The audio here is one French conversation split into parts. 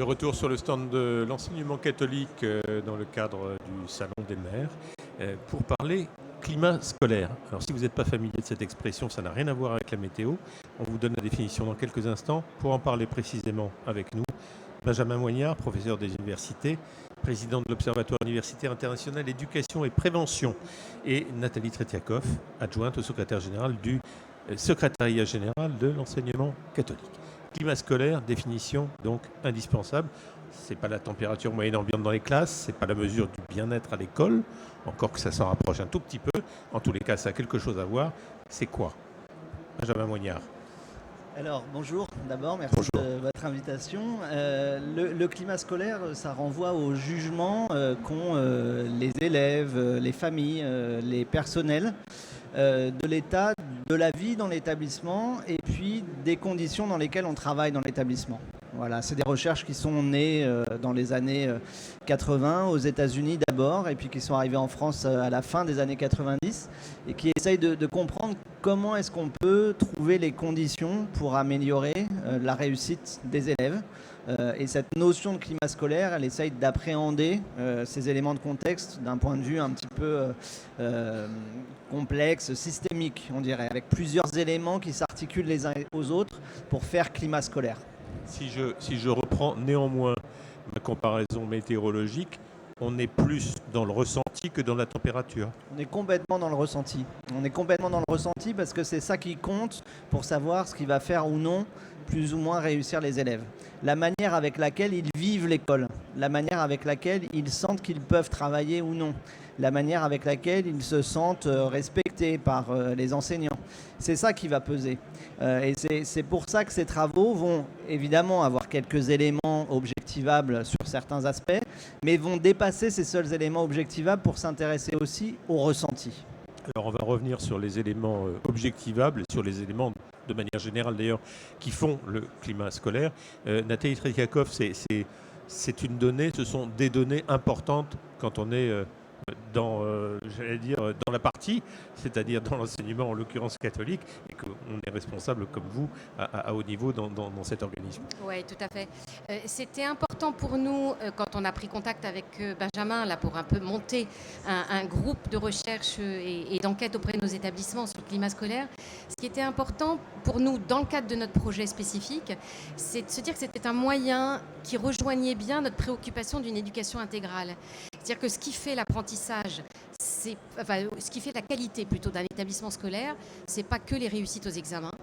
De retour sur le stand de l'enseignement catholique dans le cadre du Salon des maires pour parler climat scolaire. Alors si vous n'êtes pas familier de cette expression, ça n'a rien à voir avec la météo. On vous donne la définition dans quelques instants. Pour en parler précisément avec nous, Benjamin Moignard, professeur des universités, président de l'Observatoire universitaire international éducation et prévention, et Nathalie Tretiakov, adjointe au secrétaire général du secrétariat général de l'enseignement catholique. Climat scolaire, définition donc indispensable. Ce n'est pas la température moyenne ambiante dans les classes, ce n'est pas la mesure du bien-être à l'école, encore que ça s'en rapproche un tout petit peu. En tous les cas, ça a quelque chose à voir. C'est quoi, Benjamin Moignard? Alors bonjour d'abord, merci de votre invitation. Le climat scolaire, ça renvoie au jugement qu'ont les élèves, les familles, les personnels de l'état de la vie dans l'établissement et puis des conditions dans lesquelles on travaille dans l'établissement. Voilà, c'est des recherches qui sont nées dans les années 80 aux États-Unis d'abord et puis qui sont arrivées en France à la fin des années 90 et qui essayent de comprendre comment est-ce qu'on peut trouver les conditions pour améliorer la réussite des élèves. Et cette notion de climat scolaire, elle essaye d'appréhender ces éléments de contexte d'un point de vue un petit peu complexe, systémique, on dirait, avec plusieurs éléments qui s'articulent les uns aux autres pour faire climat scolaire. Si je reprends néanmoins ma comparaison météorologique, on est plus dans le ressenti que dans la température. On est complètement dans le ressenti. On est complètement dans le ressenti parce que c'est ça qui compte pour savoir ce qui va faire ou non plus ou moins réussir les élèves. La manière avec laquelle ils vivent l'école, la manière avec laquelle ils sentent qu'ils peuvent travailler ou non, la manière avec laquelle ils se sentent respectés par les enseignants. C'est ça qui va peser. Et c'est pour ça que ces travaux vont évidemment avoir quelques éléments objectivables sur certains aspects, mais vont dépasser ces seuls éléments objectivables pour s'intéresser aussi au ressenti. Alors on va revenir sur les éléments objectivables et sur les éléments de manière générale d'ailleurs qui font le climat scolaire. Nathalie Tretiakov, c'est une donnée, ce sont des données importantes quand on est dans la partie, c'est-à-dire dans l'enseignement en l'occurrence catholique, et qu'on est responsable comme vous à haut niveau dans cet organisme. Oui, tout à fait. C'était important pour nous quand on a pris contact avec Benjamin là, pour un peu monter un groupe de recherche et d'enquête auprès de nos établissements sur le climat scolaire. Ce qui était important pour nous dans le cadre de notre projet spécifique, c'est de se dire que c'était un moyen qui rejoignait bien notre préoccupation d'une éducation intégrale. C'est-à-dire que ce qui fait l'apprentissage, ce qui fait la qualité plutôt d'un établissement scolaire, c'est pas que les réussites aux examens,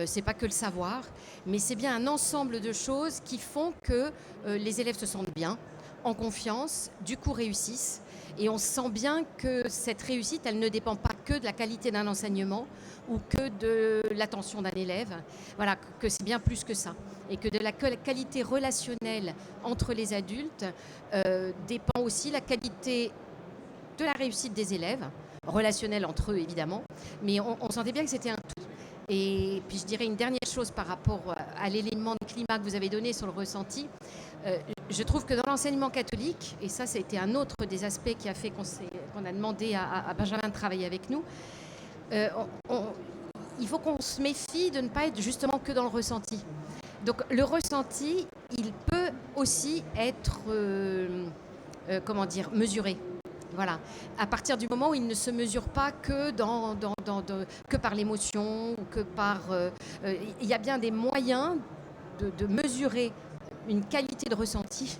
c'est pas que le savoir, mais c'est bien un ensemble de choses qui font que les élèves se sentent bien, en confiance, du coup réussissent. Et on sent bien que cette réussite, elle ne dépend pas que de la qualité d'un enseignement ou que de l'attention d'un élève. Voilà, que c'est bien plus que ça. Et que de la qualité relationnelle entre les adultes dépend aussi la qualité de la réussite des élèves, relationnelle entre eux évidemment, mais on sentait bien que c'était un tout. Et puis je dirais une dernière chose par rapport à l'élément de climat que vous avez donné sur le ressenti. Je trouve que dans l'enseignement catholique, et ça a été un autre des aspects qui a fait qu'on a demandé à Benjamin de travailler avec nous, il faut qu'on se méfie de ne pas être justement que dans le ressenti. Donc le ressenti, il peut aussi être mesuré. Voilà. À partir du moment où il ne se mesure pas que que par l'émotion ou que par... il y a bien des moyens de mesurer une qualité de ressenti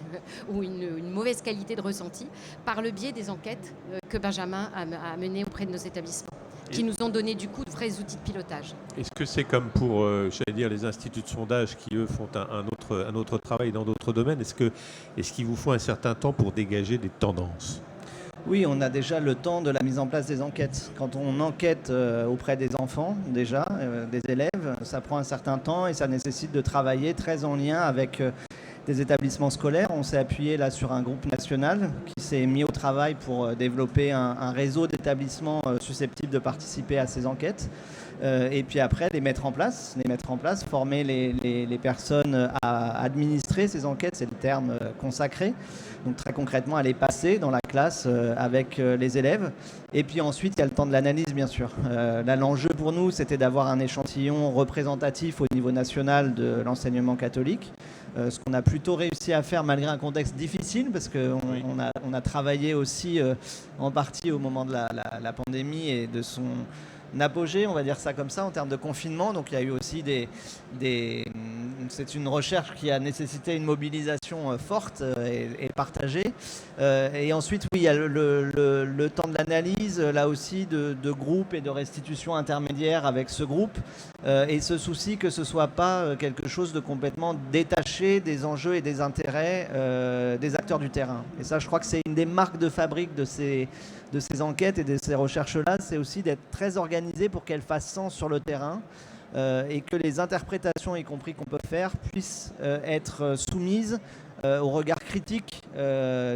ou une mauvaise qualité de ressenti par le biais des enquêtes que Benjamin a menées auprès de nos établissements, qui nous ont donné du coup de vrais outils de pilotage. Est-ce que c'est comme pour, les instituts de sondage qui, eux, font un autre travail dans d'autres domaines? Est-ce qu'il vous faut un certain temps pour dégager des tendances? Oui, on a déjà le temps de la mise en place des enquêtes. Quand on enquête auprès des enfants, déjà, des élèves, ça prend un certain temps et ça nécessite de travailler très en lien avec des établissements scolaires. On s'est appuyé là sur un groupe national qui s'est mis au travail pour développer un réseau d'établissements susceptibles de participer à ces enquêtes. Et puis après, les mettre en place, former les personnes à administrer ces enquêtes, c'est le terme consacré. Donc très concrètement, à les passer dans la classe avec les élèves. Et puis ensuite, il y a le temps de l'analyse, bien sûr. Là, l'enjeu pour nous, c'était d'avoir un échantillon représentatif au niveau national de l'enseignement catholique. Ce qu'on a plutôt réussi à faire malgré un contexte difficile, parce qu'on a travaillé aussi en partie au moment de la pandémie et de son apogée, on va dire ça comme ça, en termes de confinement. Donc il y a eu aussi c'est une recherche qui a nécessité une mobilisation forte et partagée. Et ensuite, oui, il y a le temps de l'analyse, là aussi, de groupe et de restitution intermédiaire avec ce groupe. Et ce souci que ce ne soit pas quelque chose de complètement détaché des enjeux et des intérêts des acteurs du terrain. Et ça, je crois que c'est une des marques de fabrique de ces enquêtes et de ces recherches-là, c'est aussi d'être très organisé pour qu'elles fassent sens sur le terrain et que les interprétations, y compris qu'on peut faire, puissent être soumises au regard critique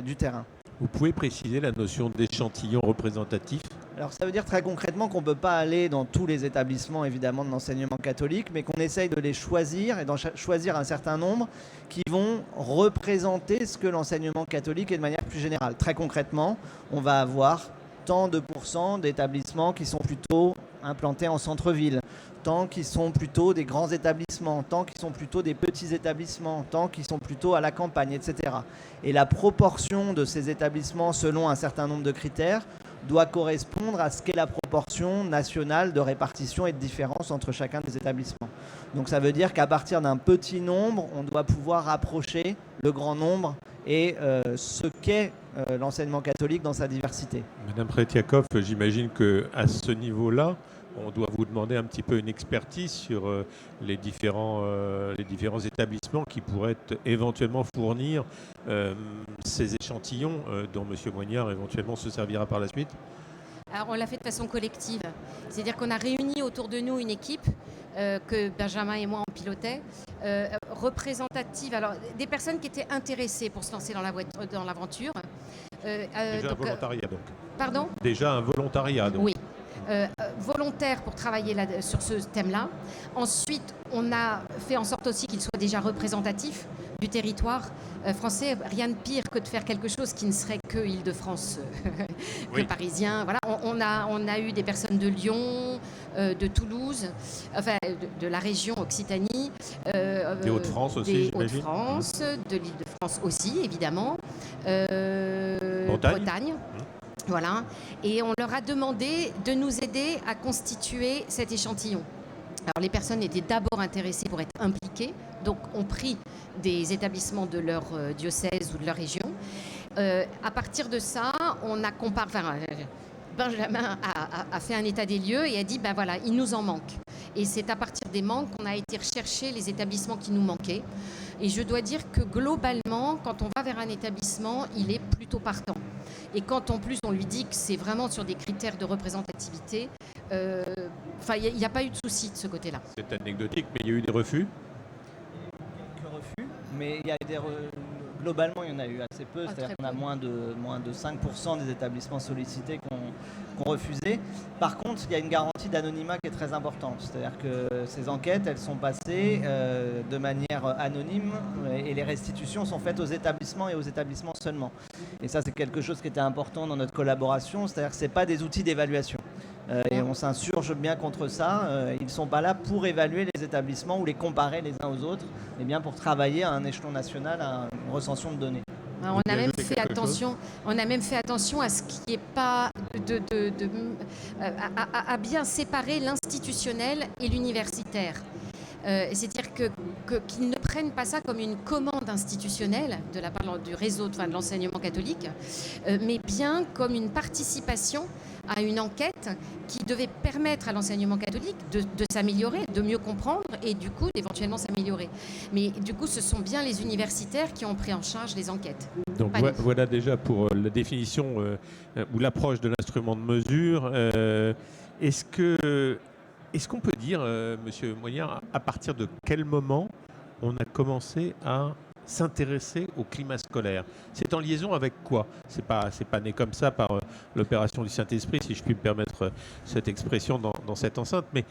du terrain. Vous pouvez préciser la notion d'échantillon représentatif ? Alors ça veut dire très concrètement qu'on ne peut pas aller dans tous les établissements évidemment de l'enseignement catholique, mais qu'on essaye de les choisir et d'en choisir un certain nombre qui vont représenter ce que l'enseignement catholique est de manière plus générale. Très concrètement, on va avoir tant de pourcents d'établissements qui sont plutôt implantés en centre-ville, tant qui sont plutôt des grands établissements, tant qui sont plutôt des petits établissements, tant qui sont plutôt à la campagne, etc. Et la proportion de ces établissements selon un certain nombre de critères doit correspondre à ce qu'est la proportion nationale de répartition et de différence entre chacun des établissements. Donc ça veut dire qu'à partir d'un petit nombre, on doit pouvoir rapprocher le grand nombre et ce qu'est l'enseignement catholique dans sa diversité. Madame Tretiakov, j'imagine qu'à ce niveau-là, on doit vous demander un petit peu une expertise sur les différents établissements qui pourraient éventuellement fournir ces échantillons dont M. Moignard éventuellement se servira par la suite. Alors on l'a fait de façon collective, c'est-à-dire qu'on a réuni autour de nous une équipe que Benjamin et moi on pilotait, représentative, alors des personnes qui étaient intéressées pour se lancer dans l'aventure. Déjà un volontariat donc. Pardon ? Déjà un volontariat donc. Oui. Volontaires pour travailler sur ce thème-là. Ensuite, on a fait en sorte aussi qu'il soit déjà représentatif du territoire français. Rien de pire que de faire quelque chose qui ne serait que Île-de-France, que parisien. Voilà. On a eu des personnes de Lyon, de Toulouse, enfin de la région Occitanie. Des Hauts-de-France aussi, des j'imagine. Hauts-de-France, de l'Île-de-France aussi, évidemment. Bretagne. Voilà, et on leur a demandé de nous aider à constituer cet échantillon. Alors les personnes étaient d'abord intéressées pour être impliquées, donc ont pris des établissements de leur diocèse ou de leur région. À partir de ça, on a comparé. Benjamin a fait un état des lieux et a dit, ben voilà, il nous en manque. Et c'est à partir des manques qu'on a été rechercher les établissements qui nous manquaient. Et je dois dire que globalement, quand on va vers un établissement, il est plutôt partant. Et quand en plus on lui dit que c'est vraiment sur des critères de représentativité, il n'y a pas eu de souci de ce côté-là. C'est anecdotique, mais il y a eu des refus. Quelques refus, mais il y a globalement, il y en a eu assez peu. C'est-à-dire qu'on a moins de 5% des établissements sollicités qui ont refusé. Par contre, il y a une garantie d'anonymat qui est très importante. C'est-à-dire que ces enquêtes, elles sont passées de manière anonyme et les restitutions sont faites aux établissements et aux établissements seulement. Et ça, c'est quelque chose qui était important dans notre collaboration. C'est-à-dire que ce n'est pas des outils d'évaluation. Et on s'insurge bien contre ça. Ils ne sont pas là pour évaluer les établissements ou les comparer les uns aux autres, mais bien pour travailler à un échelon national, à une recension de données. On a même fait attention à ce qui n'est pas à bien séparer l'institutionnel et l'universitaire. C'est-à-dire qu'ils ne prennent pas ça comme une commande institutionnelle de la part du réseau de l'enseignement catholique, mais bien comme une participation à une enquête qui devait permettre à l'enseignement catholique de s'améliorer, de mieux comprendre et du coup d'éventuellement s'améliorer. Mais du coup, ce sont bien les universitaires qui ont pris en charge les enquêtes. Donc voilà déjà pour la définition ou l'approche de l'instrument de mesure. Est-ce qu'on peut dire, Monsieur Moignard, à partir de quel moment on a commencé à s'intéresser au climat scolaire? C'est en liaison avec quoi? C'est pas né comme ça par l'opération du Saint-Esprit, si je puis me permettre cette expression dans cette enceinte, mais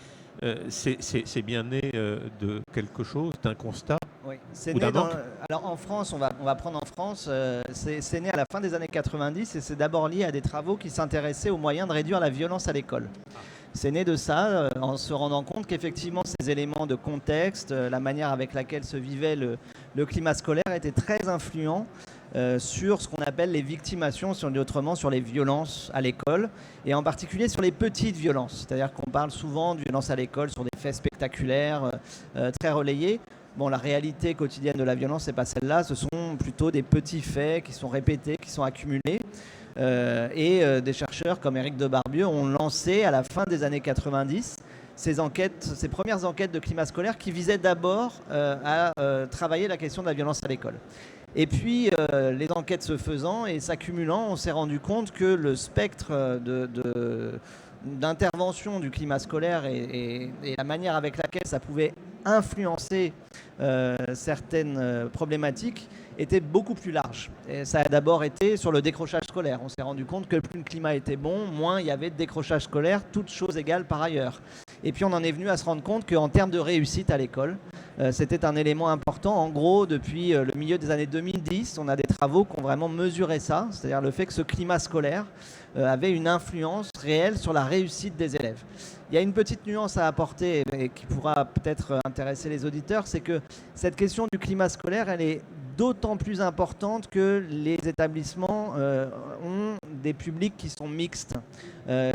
c'est bien né de quelque chose, d'un constat Oui, c'est Ou né d'un manque. alors en France, on va prendre en France, c'est né à la fin des années 90 et c'est d'abord lié à des travaux qui s'intéressaient aux moyens de réduire la violence à l'école. C'est né de ça, en se rendant compte qu'effectivement ces éléments de contexte, la manière avec laquelle se vivait le climat scolaire étaient très influents sur ce qu'on appelle les victimations, si on dit autrement, sur les violences à l'école, et en particulier sur les petites violences. C'est-à-dire qu'on parle souvent de violences à l'école sur des faits spectaculaires, très relayés. Bon, la réalité quotidienne de la violence, c'est pas celle-là, ce sont plutôt des petits faits qui sont répétés, qui sont accumulés. Des chercheurs comme Éric Debarbieu ont lancé à la fin des années 90 ces premières enquêtes de climat scolaire qui visaient d'abord à travailler la question de la violence à l'école. Et puis, les enquêtes se faisant et s'accumulant, on s'est rendu compte que le spectre d'intervention du climat scolaire et la manière avec laquelle ça pouvait influencer certaines problématiques était beaucoup plus large. Et ça a d'abord été sur le décrochage scolaire. On s'est rendu compte que plus le climat était bon, moins il y avait de décrochage scolaire, toutes choses égales par ailleurs. Et puis on en est venu à se rendre compte qu'en termes de réussite à l'école, c'était un élément important. En gros, depuis le milieu des années 2010, on a des travaux qui ont vraiment mesuré ça, c'est-à-dire le fait que ce climat scolaire avait une influence réelle sur la réussite des élèves. Il y a une petite nuance à apporter et qui pourra peut-être intéresser les auditeurs, c'est que cette question du climat scolaire, elle est d'autant plus importante que les établissements ont des publics qui sont mixtes,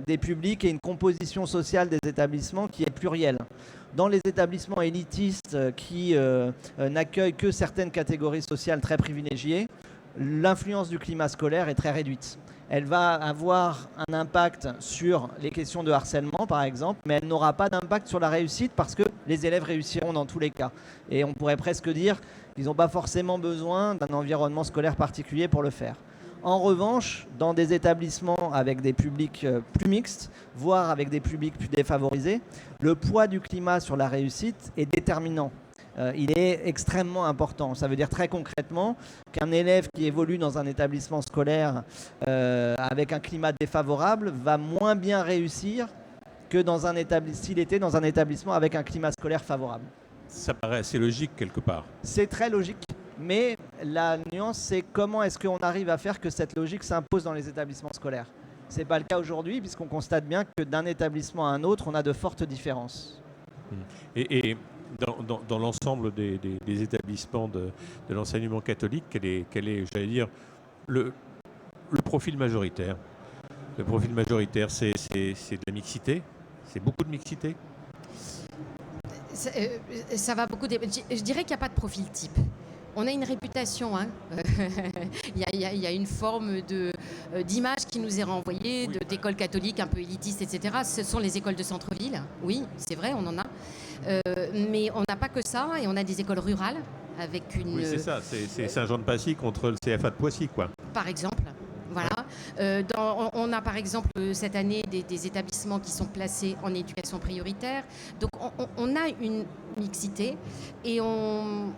des publics et une composition sociale des établissements qui est plurielle. Dans les établissements élitistes qui n'accueillent que certaines catégories sociales très privilégiées, l'influence du climat scolaire est très réduite. Elle va avoir un impact sur les questions de harcèlement, par exemple, mais elle n'aura pas d'impact sur la réussite parce que les élèves réussiront dans tous les cas. Et on pourrait presque dire qu'ils n'ont pas forcément besoin d'un environnement scolaire particulier pour le faire. En revanche, dans des établissements avec des publics plus mixtes, voire avec des publics plus défavorisés, le poids du climat sur la réussite est déterminant. Il est extrêmement important. Ça veut dire très concrètement qu'un élève qui évolue dans un établissement scolaire avec un climat défavorable va moins bien réussir que s'il était dans un établissement avec un climat scolaire favorable. Ça paraît assez logique quelque part. C'est très logique, mais la nuance, c'est comment est-ce qu'on arrive à faire que cette logique s'impose dans les établissements scolaires. Ce n'est pas le cas aujourd'hui, puisqu'on constate bien que d'un établissement à un autre, on a de fortes différences. Et dans l'ensemble des établissements de l'enseignement catholique, quel est, j'allais dire, le profil majoritaire? Le profil majoritaire, c'est de la mixité? C'est beaucoup de mixité? Ça va beaucoup. Je dirais qu'il n'y a pas de profil type. On a une réputation, hein. Il y a une forme d'image qui nous est renvoyée d'écoles catholiques un peu élitistes, etc. Ce sont les écoles de centre-ville. Oui, c'est vrai, on en a. Mais on n'a pas que ça, et on a des écoles rurales avec une... Oui, c'est ça, c'est Saint-Jean-de-Passy contre le CFA de Poissy, quoi. Par exemple. Voilà. On a par exemple cette année des établissements qui sont placés en éducation prioritaire. Donc on a une mixité et on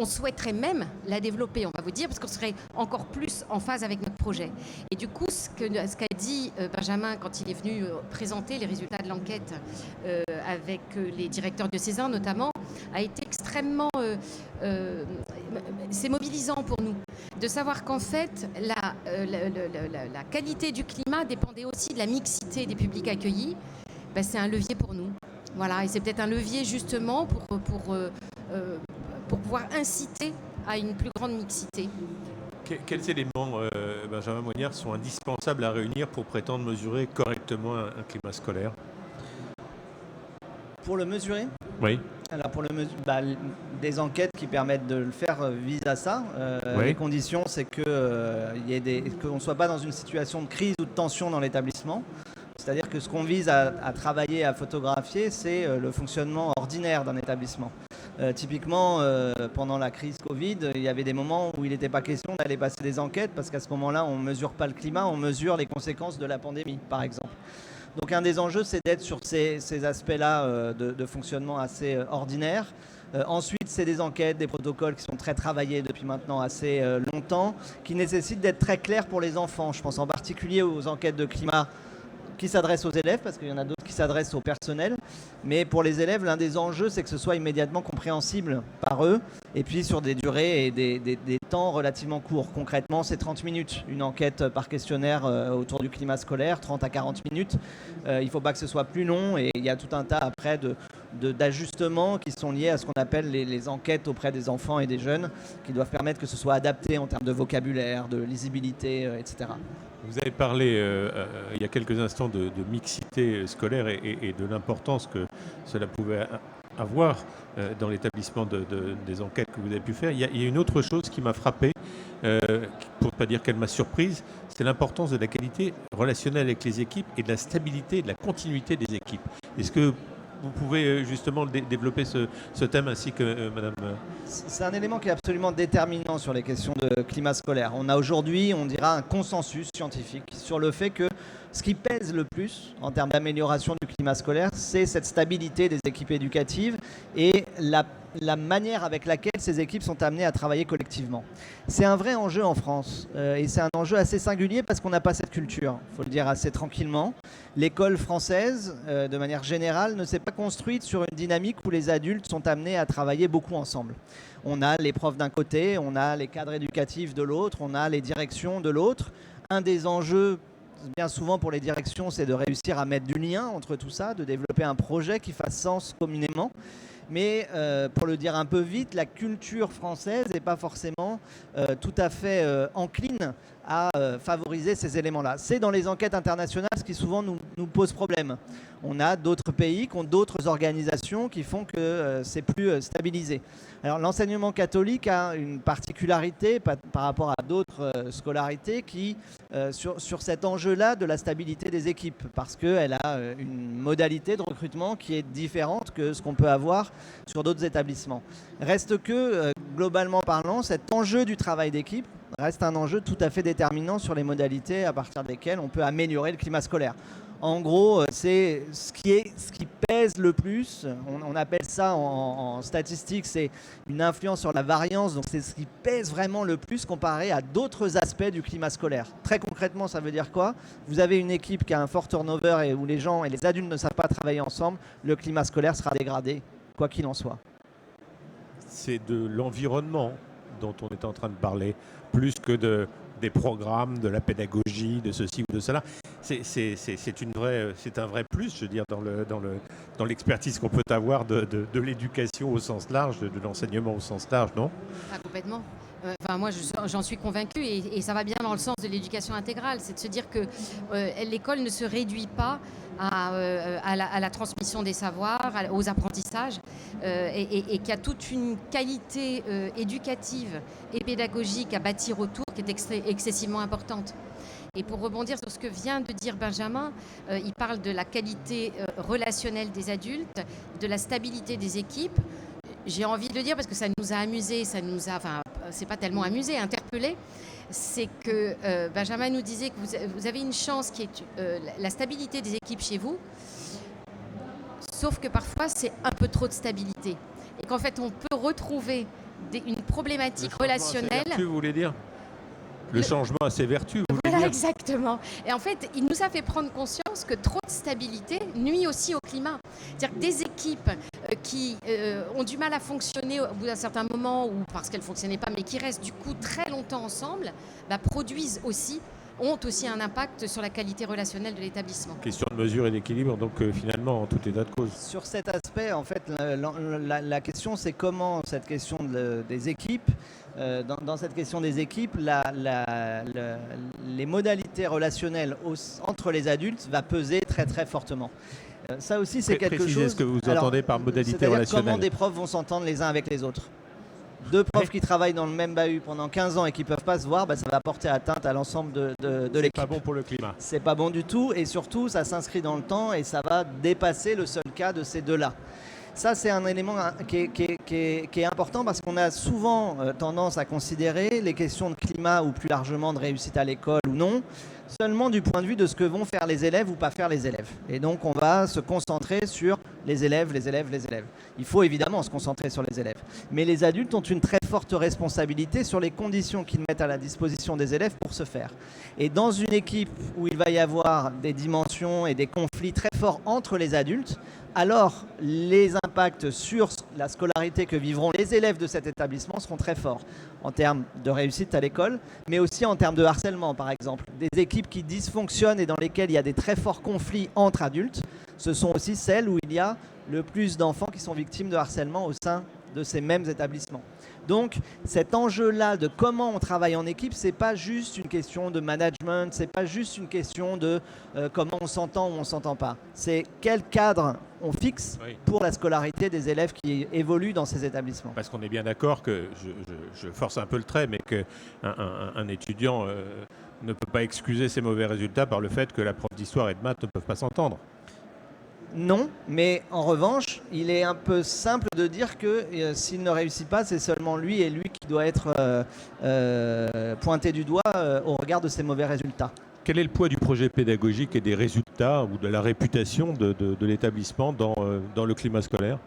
souhaiterait même la développer, on va vous dire, parce qu'on serait encore plus en phase avec notre projet. Et du coup, ce qu'a dit Benjamin quand il est venu présenter les résultats de l'enquête avec les directeurs diocésains notamment, a été extrêmement... c'est mobilisant pour nous de savoir qu'en fait, la qualité du climat dépendait aussi de la mixité des publics accueillis. Ben, c'est un levier pour nous. Voilà, et c'est peut-être un levier justement pour pouvoir inciter à une plus grande mixité. Quels éléments, Benjamin Moignard, sont indispensables à réunir pour prétendre mesurer correctement un climat scolaire? Pour le mesurer ? Oui. Alors pour des enquêtes qui permettent de le faire visent à ça. Oui. Les conditions, c'est qu'on ne soit pas dans une situation de crise ou de tension dans l'établissement. C'est-à-dire que ce qu'on vise à travailler, à photographier, c'est le fonctionnement ordinaire d'un établissement. Typiquement, pendant la crise Covid, il y avait des moments où il n'était pas question d'aller passer des enquêtes parce qu'à ce moment-là, on ne mesure pas le climat, on mesure les conséquences de la pandémie, par exemple. Donc un des enjeux, c'est d'être sur ces aspects-là de fonctionnement assez ordinaire. Ensuite, c'est des enquêtes, des protocoles qui sont très travaillés depuis maintenant assez longtemps, qui nécessitent d'être très clairs pour les enfants. Je pense en particulier aux enquêtes de climat qui s'adressent aux élèves, parce qu'il y en a d'autres qui qui s'adresse au personnel. Mais pour les élèves, l'un des enjeux, c'est que ce soit immédiatement compréhensible par eux, et puis sur des durées et des temps relativement courts. Concrètement, c'est 30 minutes, une enquête par questionnaire autour du climat scolaire, 30 à 40 minutes. Il ne faut pas que ce soit plus long, et il y a tout un tas après d'ajustements qui sont liés à ce qu'on appelle les enquêtes auprès des enfants et des jeunes, qui doivent permettre que ce soit adapté en termes de vocabulaire, de lisibilité, etc. Vous avez parlé il y a quelques instants de mixité scolaire et de l'importance que cela pouvait avoir dans l'établissement des enquêtes que vous avez pu faire. Il y a une autre chose qui m'a frappé, pour ne pas dire qu'elle m'a surprise, c'est l'importance de la qualité relationnelle avec les équipes et de la stabilité et de la continuité des équipes. Est-ce que vous pouvez justement développer ce thème ainsi que Madame... C'est un élément qui est absolument déterminant sur les questions de climat scolaire. On a aujourd'hui, on dira, un consensus scientifique sur le fait que ce qui pèse le plus en termes d'amélioration du climat scolaire, c'est cette stabilité des équipes éducatives et la manière avec laquelle ces équipes sont amenées à travailler collectivement. C'est un vrai enjeu en France et c'est un enjeu assez singulier parce qu'on n'a pas cette culture, il faut le dire assez tranquillement. L'école française, de manière générale, ne s'est pas construite sur une dynamique où les adultes sont amenés à travailler beaucoup ensemble. On a les profs d'un côté, on a les cadres éducatifs de l'autre, on a les directions de l'autre. Un des enjeux bien souvent pour les directions, c'est de réussir à mettre du lien entre tout ça, de développer un projet qui fasse sens communément. Mais pour le dire un peu vite, la culture française n'est pas forcément tout à fait encline à favoriser ces éléments-là. C'est dans les enquêtes internationales ce qui souvent nous pose problème. On a d'autres pays qui ont d'autres organisations qui font que c'est plus stabilisé. Alors l'enseignement catholique a une particularité par rapport à d'autres scolarités qui, sur cet enjeu-là de la stabilité des équipes, parce qu'elle a une modalité de recrutement qui est différente que ce qu'on peut avoir sur d'autres établissements. Reste que, globalement parlant, cet enjeu du travail d'équipe reste un enjeu tout à fait déterminant sur les modalités à partir desquelles on peut améliorer le climat scolaire. En gros, c'est ce qui pèse le plus. On appelle ça en statistique, c'est une influence sur la variance. Donc c'est ce qui pèse vraiment le plus comparé à d'autres aspects du climat scolaire. Très concrètement, ça veut dire quoi? Vous avez une équipe qui a un fort turnover et où les gens et les adultes ne savent pas travailler ensemble, le climat scolaire sera dégradé, quoi qu'il en soit. C'est de l'environnement dont on est en train de parler, plus que des programmes, de la pédagogie, de ceci ou de cela. C'est un vrai plus, je veux dire, dans l'expertise qu'on peut avoir de l'éducation au sens large, de l'enseignement au sens large, non? Ah, complètement. Moi, j'en suis convaincue et ça va bien dans le sens de l'éducation intégrale. C'est de se dire que l'école ne se réduit pas à la transmission des savoirs, aux apprentissages, et qu'il y a toute une qualité éducative et pédagogique à bâtir autour qui est excessivement importante. Et pour rebondir sur ce que vient de dire Benjamin, il parle de la qualité relationnelle des adultes, de la stabilité des équipes. J'ai envie de le dire parce que ça nous a amusés, c'est pas tellement amusé, interpellé. C'est que Benjamin nous disait que vous avez une chance qui est la stabilité des équipes chez vous, sauf que parfois c'est un peu trop de stabilité. Et qu'en fait on peut retrouver une problématique relationnelle. Vertu, vous voulez dire? Le changement a ses vertus, vous voulez Voilà, dire? exactement. Et en fait, il nous a fait prendre conscience que trop de stabilité nuit aussi au climat. C'est-à-dire que des équipes qui ont du mal à fonctionner au bout d'un certain moment ou parce qu'elles ne fonctionnaient pas, mais qui restent du coup très longtemps ensemble, ont aussi un impact sur la qualité relationnelle de l'établissement. Question de mesure et d'équilibre, donc finalement, en tout état de cause. Sur cet aspect, en fait, la question, c'est comment cette question des équipes, dans cette question des équipes, les modalités relationnelles entre les adultes va peser très très fortement. Ça aussi, c'est quelque chose... Précisez ce que vous entendez par modalité relationnelle. Comment des profs vont s'entendre les uns avec les autres. Deux profs qui travaillent dans le même bahut pendant 15 ans et qui ne peuvent pas se voir, ça va porter atteinte à l'ensemble de l'équipe. C'est pas bon pour le climat. C'est pas bon du tout et surtout ça s'inscrit dans le temps et ça va dépasser le seul cas de ces deux-là. Ça, c'est un élément qui est important parce qu'on a souvent tendance à considérer les questions de climat ou plus largement de réussite à l'école ou non, seulement du point de vue de ce que vont faire les élèves ou pas faire les élèves. Et donc, on va se concentrer sur les élèves, les élèves, les élèves. Il faut évidemment se concentrer sur les élèves. Mais les adultes ont une très forte responsabilité sur les conditions qu'ils mettent à la disposition des élèves pour ce faire. Et dans une équipe où il va y avoir des dimensions et des conflits très forts entre les adultes, alors les impacts sur la scolarité que vivront les élèves de cet établissement seront très forts en termes de réussite à l'école, mais aussi en termes de harcèlement, par exemple. Des équipes qui dysfonctionnent et dans lesquelles il y a des très forts conflits entre adultes, ce sont aussi celles où il y a le plus d'enfants qui sont victimes de harcèlement au sein de ces mêmes établissements. Donc cet enjeu-là de comment on travaille en équipe, c'est pas juste une question de management, c'est pas juste une question de comment on s'entend ou on s'entend pas. C'est quel cadre on fixe pour la scolarité des élèves qui évoluent dans ces établissements. Parce qu'on est bien d'accord que, je force un peu le trait, mais qu'un étudiant ne peut pas excuser ses mauvais résultats par le fait que la prof d'histoire et de maths ne peuvent pas s'entendre. Non, mais en revanche, il est un peu simple de dire que s'il ne réussit pas, c'est seulement lui et lui qui doit être pointé du doigt au regard de ses mauvais résultats. Quel est le poids du projet pédagogique et des résultats ou de la réputation de l'établissement dans le climat scolaire ?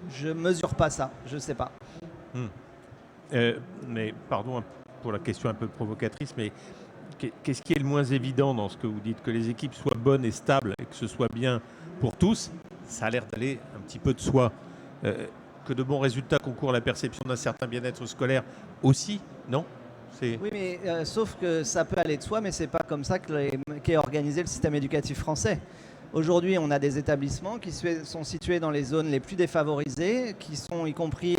Je ne mesure pas ça, je ne sais pas. Mais pardon pour la question un peu provocatrice, mais qu'est-ce qui est le moins évident dans ce que vous dites ? Que les équipes soient bonnes et stables et que ce soit bien pour tous, ça a l'air d'aller un petit peu de soi. Que de bons résultats concourent à la perception d'un certain bien-être scolaire aussi, non ? Oui, mais sauf que ça peut aller de soi, mais ce n'est pas comme ça qu'est organisé le système éducatif français. Aujourd'hui, on a des établissements qui sont situés dans les zones les plus défavorisées, qui sont y compris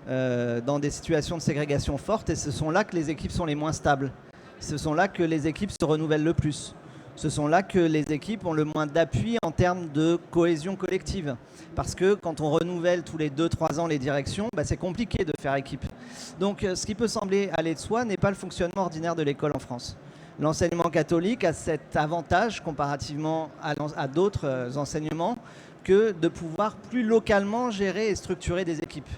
dans des situations de ségrégation forte, et ce sont là que les équipes sont les moins stables. Ce sont là que les équipes se renouvellent le plus. Ce sont là que les équipes ont le moins d'appui en termes de cohésion collective. Parce que quand on renouvelle tous les 2-3 ans les directions, c'est compliqué de faire équipe. Donc ce qui peut sembler aller de soi n'est pas le fonctionnement ordinaire de l'école en France. L'enseignement catholique a cet avantage comparativement à d'autres enseignements que de pouvoir plus localement gérer et structurer des équipes.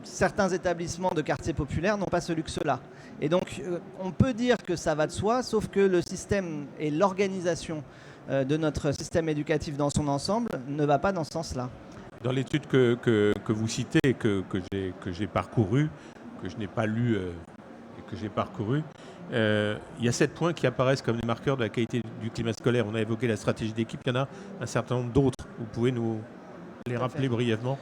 Certains établissements de quartiers populaires n'ont pas ce luxe-là. Et donc, on peut dire que ça va de soi, sauf que le système et l'organisation de notre système éducatif dans son ensemble ne va pas dans ce sens-là. Dans l'étude que vous citez, que j'ai parcourue, que je n'ai pas lue et que j'ai parcourue, il y a 7 points qui apparaissent comme des marqueurs de la qualité du climat scolaire. On a évoqué la stratégie d'équipe, il y en a un certain nombre d'autres. Vous pouvez nous les rappeler brièvement ?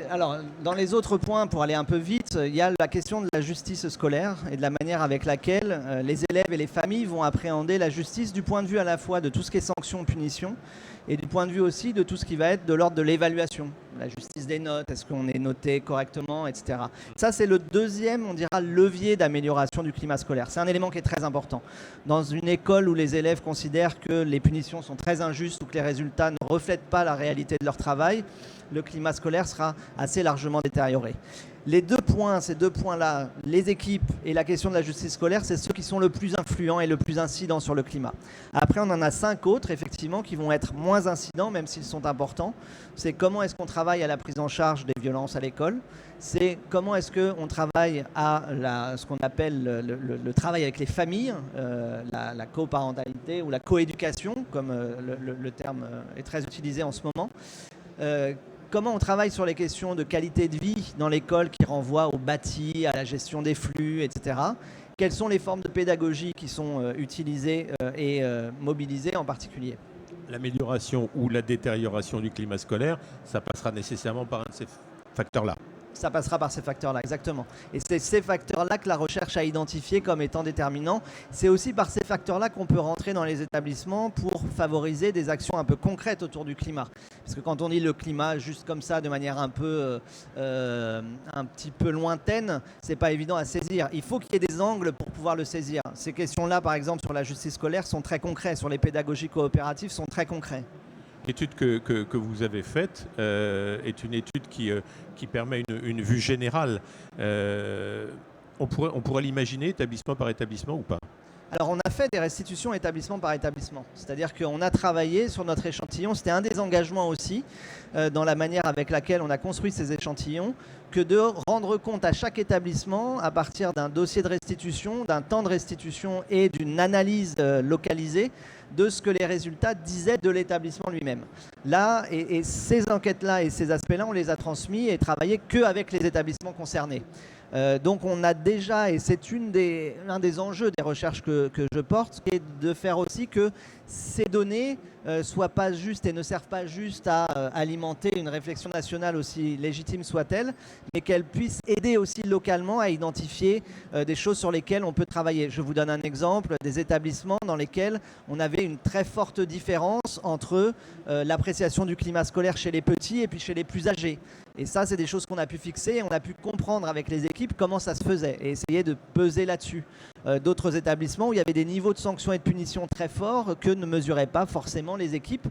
Alors, dans les autres points, pour aller un peu vite, il y a la question de la justice scolaire et de la manière avec laquelle les élèves et les familles vont appréhender la justice du point de vue à la fois de tout ce qui est sanction, punition, et du point de vue aussi de tout ce qui va être de l'ordre de l'évaluation. La justice des notes, est-ce qu'on est noté correctement, etc. Ça, c'est le deuxième, on dira, levier d'amélioration du climat scolaire. C'est un élément qui est très important. Dans une école où les élèves considèrent que les punitions sont très injustes ou que les résultats ne reflètent pas la réalité de leur travail, le climat scolaire sera assez largement détérioré. Ces deux points-là, les équipes et la question de la justice scolaire, c'est ceux qui sont le plus influents et le plus incidents sur le climat. Après, on en a 5 autres, effectivement, qui vont être moins incidents, même s'ils sont importants. C'est comment est-ce qu'on travaille à la prise en charge des violences à l'école. C'est comment est-ce qu'on travaille à ce qu'on appelle le travail avec les familles, la coparentalité ou la coéducation, comme le terme est très utilisé en ce moment. Comment on travaille sur les questions de qualité de vie dans l'école qui renvoient au bâti, à la gestion des flux, etc. Quelles sont les formes de pédagogie qui sont utilisées et mobilisées en particulier ? L'amélioration ou la détérioration du climat scolaire, ça passera nécessairement par un de ces facteurs-là. Ça passera par ces facteurs-là, exactement. Et c'est ces facteurs-là que la recherche a identifiés comme étant déterminants. C'est aussi par ces facteurs-là qu'on peut rentrer dans les établissements pour favoriser des actions un peu concrètes autour du climat. Parce que quand on dit le climat juste comme ça, de manière un petit peu lointaine, c'est pas évident à saisir. Il faut qu'il y ait des angles pour pouvoir le saisir. Ces questions-là, par exemple, sur la justice scolaire, sont très concrètes. Sur les pédagogies coopératives, sont très concrets. L'étude que vous avez faite est une étude qui permet une vue générale. On pourrait l'imaginer établissement par établissement ou pas ? Alors on a fait des restitutions établissement par établissement, c'est-à-dire qu'on a travaillé sur notre échantillon, c'était un des engagements aussi dans la manière avec laquelle on a construit ces échantillons, que de rendre compte à chaque établissement à partir d'un dossier de restitution, d'un temps de restitution et d'une analyse localisée de ce que les résultats disaient de l'établissement lui-même. Là, et ces enquêtes-là et ces aspects-là, on les a transmis et travaillé qu'avec les établissements concernés. Donc on a déjà, et c'est l'un des enjeux des recherches que je porte, qui est de faire aussi que ces données soient pas justes et ne servent pas juste à alimenter une réflexion nationale aussi légitime soit-elle, mais qu'elles puissent aider aussi localement à identifier des choses sur lesquelles on peut travailler. Je vous donne un exemple, des établissements dans lesquels on avait une très forte différence entre l'appréciation du climat scolaire chez les petits et puis chez les plus âgés. Et ça, c'est des choses qu'on a pu fixer et on a pu comprendre avec les équipes comment ça se faisait et essayer de peser là-dessus. D'autres établissements où il y avait des niveaux de sanctions et de punitions très forts que ne mesuraient pas forcément les équipes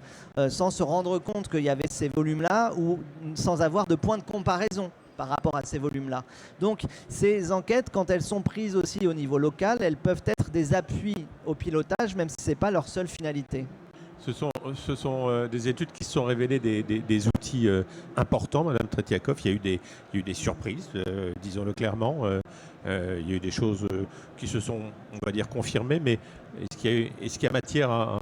sans se rendre compte qu'il y avait ces volumes-là ou sans avoir de point de comparaison par rapport à ces volumes-là. Donc ces enquêtes, quand elles sont prises aussi au niveau local, elles peuvent être des appuis au pilotage, même si ce n'est pas leur seule finalité. Ce sont des études qui se sont révélées des outils importants, Madame Tretiakov. Il y a eu des surprises, disons-le clairement. Il y a eu des choses qui se sont, on va dire, confirmées, mais est-ce qu'il y a matière à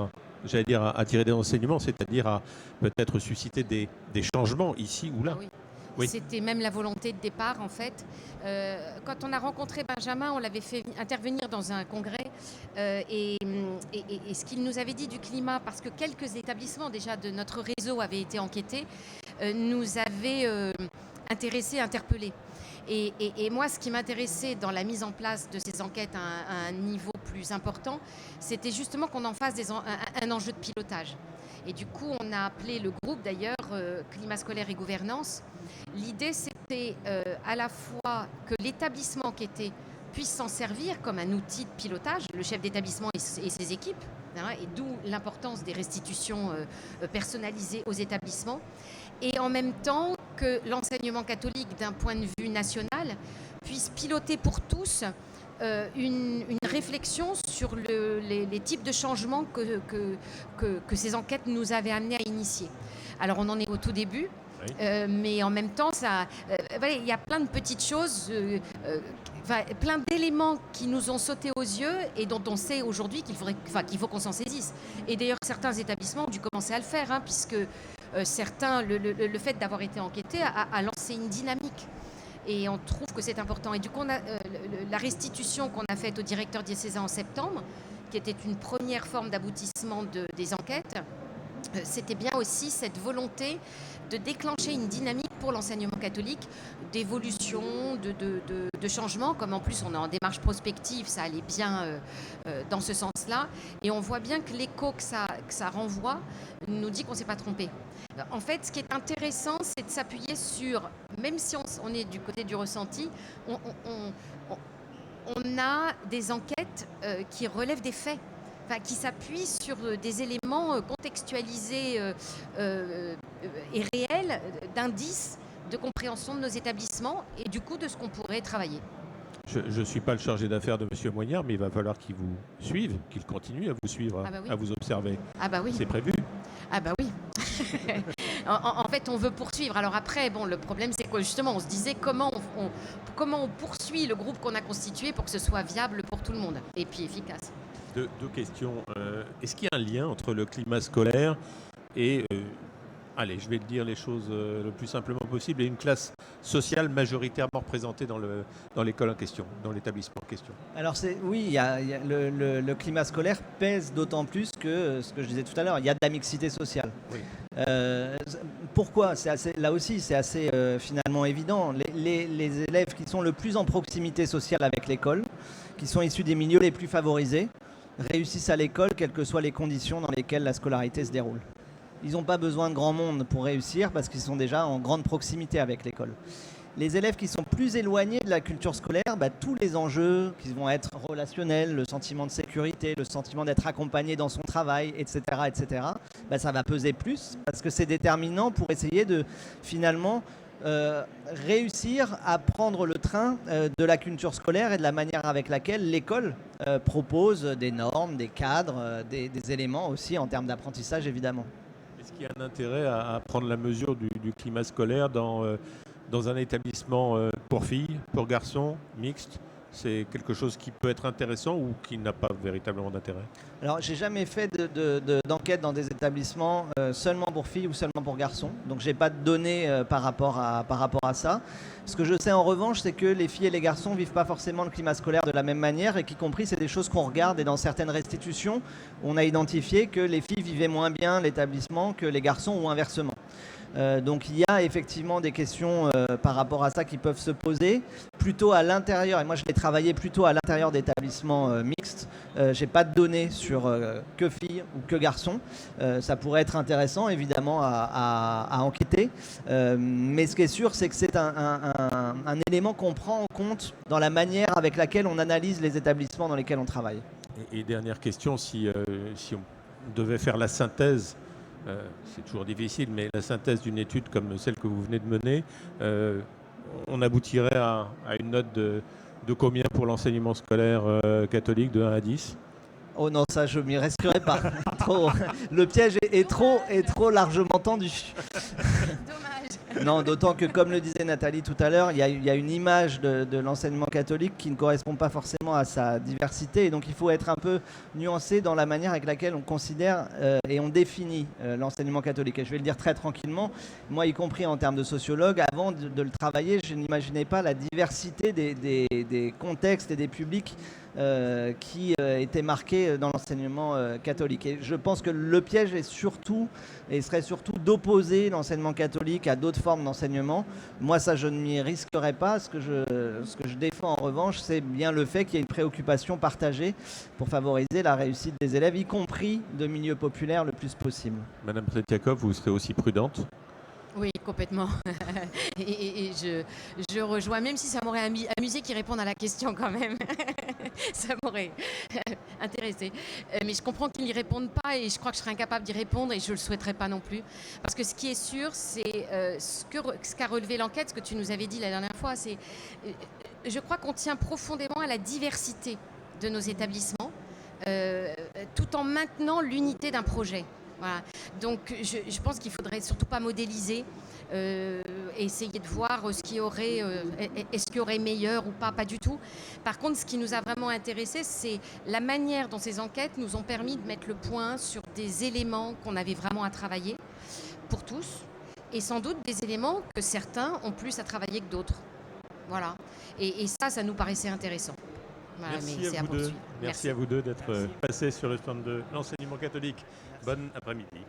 tirer des enseignements, c'est-à-dire à peut-être susciter des changements ici ou là? Ah oui. Oui. C'était même la volonté de départ, en fait. Quand on a rencontré Benjamin, on l'avait fait intervenir dans un congrès. Et ce qu'il nous avait dit du climat, parce que quelques établissements déjà de notre réseau avaient été enquêtés, nous avaient intéressés, interpellés. Et moi, ce qui m'intéressait dans la mise en place de ces enquêtes à un niveau plus important, c'était justement qu'on en fasse un enjeu de pilotage. Et du coup, on a appelé le groupe d'ailleurs Climat scolaire et gouvernance. L'idée, c'était à la fois que l'établissement enquêté puisse s'en servir comme un outil de pilotage, le chef d'établissement et ses équipes, hein, et d'où l'importance des restitutions personnalisées aux établissements, et en même temps que l'enseignement catholique, d'un point de vue national, puisse piloter pour tous une réflexion sur les types de changements que ces enquêtes nous avaient amenés à initier. Alors on en est au tout début, oui. Mais en même temps, voilà, il y a plein de petites choses, plein d'éléments qui nous ont sauté aux yeux et dont on sait aujourd'hui qu'il faut qu'on s'en saisisse. Et d'ailleurs, certains établissements ont dû commencer à le faire, hein, puisque certains, le fait d'avoir été enquêtés a lancé une dynamique. Et on trouve que c'est important. Et du coup, la restitution qu'on a faite au directeur diocésain en septembre, qui était une première forme d'aboutissement des enquêtes, c'était bien aussi cette volonté de déclencher une dynamique pour l'enseignement catholique, d'évolution, de changement, comme en plus on est en démarche prospective, ça allait bien dans ce sens-là. Et on voit bien que l'écho que ça renvoie nous dit qu'on ne s'est pas trompé. En fait, ce qui est intéressant, c'est de s'appuyer sur, même si on est du côté du ressenti, on a des enquêtes qui relèvent des faits. Enfin, qui s'appuient sur des éléments contextualisés et réels, d'indices de compréhension de nos établissements et du coup de ce qu'on pourrait travailler. Je ne suis pas le chargé d'affaires de M. Moignard, mais il va falloir qu'il vous suive, qu'il continue à vous suivre, oui. à vous observer. Ah bah oui. C'est prévu? Ah bah oui. En fait, on veut poursuivre. Alors après, bon, le problème, c'est que justement, on se disait comment on poursuit le groupe qu'on a constitué pour que ce soit viable pour tout le monde et puis efficace. Deux questions. Est-ce qu'il y a un lien entre le climat scolaire et, allez, je vais dire les choses le plus simplement possible, et une classe sociale majoritairement représentée dans l'école en question, dans l'établissement en question? Alors oui, le climat scolaire pèse d'autant plus que, ce que je disais tout à l'heure, il y a de la mixité sociale. Oui. Pourquoi? Là aussi, c'est assez finalement évident. Les élèves qui sont le plus en proximité sociale avec l'école, qui sont issus des milieux les plus favorisés, réussissent à l'école, quelles que soient les conditions dans lesquelles la scolarité se déroule. Ils n'ont pas besoin de grand monde pour réussir parce qu'ils sont déjà en grande proximité avec l'école. Les élèves qui sont plus éloignés de la culture scolaire, tous les enjeux qui vont être relationnels, le sentiment de sécurité, le sentiment d'être accompagné dans son travail, etc., ça va peser plus parce que c'est déterminant pour essayer de finalement réussir à prendre le train de la culture scolaire et de la manière avec laquelle l'école propose des normes, des cadres, des éléments aussi en termes d'apprentissage évidemment. Est-ce qu'il y a un intérêt à prendre la mesure du climat scolaire dans un établissement pour filles, pour garçons, mixte? C'est quelque chose qui peut être intéressant ou qui n'a pas véritablement d'intérêt? Alors, j'ai jamais fait d'enquête dans des établissements seulement pour filles ou seulement pour garçons. Donc, j'ai pas de données par rapport à ça. Ce que je sais en revanche, c'est que les filles et les garçons vivent pas forcément le climat scolaire de la même manière et qu'y compris, c'est des choses qu'on regarde. Et dans certaines restitutions, on a identifié que les filles vivaient moins bien l'établissement que les garçons ou inversement. Donc il y a effectivement des questions par rapport à ça qui peuvent se poser plutôt à l'intérieur, et moi je l'ai travaillé plutôt à l'intérieur d'établissements mixtes. J'ai pas de données sur que filles ou que garçons. Ça pourrait être intéressant évidemment à enquêter, mais ce qui est sûr, c'est que c'est un élément qu'on prend en compte dans la manière avec laquelle on analyse les établissements dans lesquels on travaille. Et dernière question, si on devait faire la synthèse, c'est toujours difficile, mais la synthèse d'une étude comme celle que vous venez de mener, on aboutirait à une note de combien pour l'enseignement scolaire catholique, de 1 à 10? Oh non, ça je m'y risquerai pas. Le piège est trop largement tendu. Dommage. Non, d'autant que, comme le disait Nathalie tout à l'heure, il y a une image de l'enseignement catholique qui ne correspond pas forcément à sa diversité. Et donc, il faut être un peu nuancé dans la manière avec laquelle on considère et on définit l'enseignement catholique. Et je vais le dire très tranquillement. Moi, y compris en termes de sociologue, avant de le travailler, je n'imaginais pas la diversité des contextes et des publics qui étaient marqués dans l'enseignement catholique. Et je pense que le piège est serait surtout d'opposer l'enseignement catholique à d'autres formes d'enseignement. Moi, ça, je ne m'y risquerais pas. Ce que je défends, en revanche, c'est bien le fait qu'il y ait une préoccupation partagée pour favoriser la réussite des élèves, y compris de milieux populaires, le plus possible. Madame Tretiakov, vous serez aussi prudente? Oui, complètement. Et je rejoins, même si ça m'aurait amusé qu'ils répondent à la question quand même. Ça m'aurait intéressé. Mais je comprends qu'ils n'y répondent pas et je crois que je serais incapable d'y répondre et je ne le souhaiterais pas non plus. Parce que ce qui est sûr, c'est ce qu'a relevé l'enquête, ce que tu nous avais dit la dernière fois, c'est je crois qu'on tient profondément à la diversité de nos établissements tout en maintenant l'unité d'un projet. Voilà. Donc je pense qu'il ne faudrait surtout pas modéliser, essayer de voir ce qu'il y aurait, est-ce qu'il y aurait meilleur ou pas du tout. Par contre, ce qui nous a vraiment intéressé, c'est la manière dont ces enquêtes nous ont permis de mettre le point sur des éléments qu'on avait vraiment à travailler pour tous, et sans doute des éléments que certains ont plus à travailler que d'autres. Voilà. Et ça nous paraissait intéressant. Voilà, Merci à vous deux. Merci à vous deux d'être passés sur le stand de l'enseignement catholique. Bon après-midi.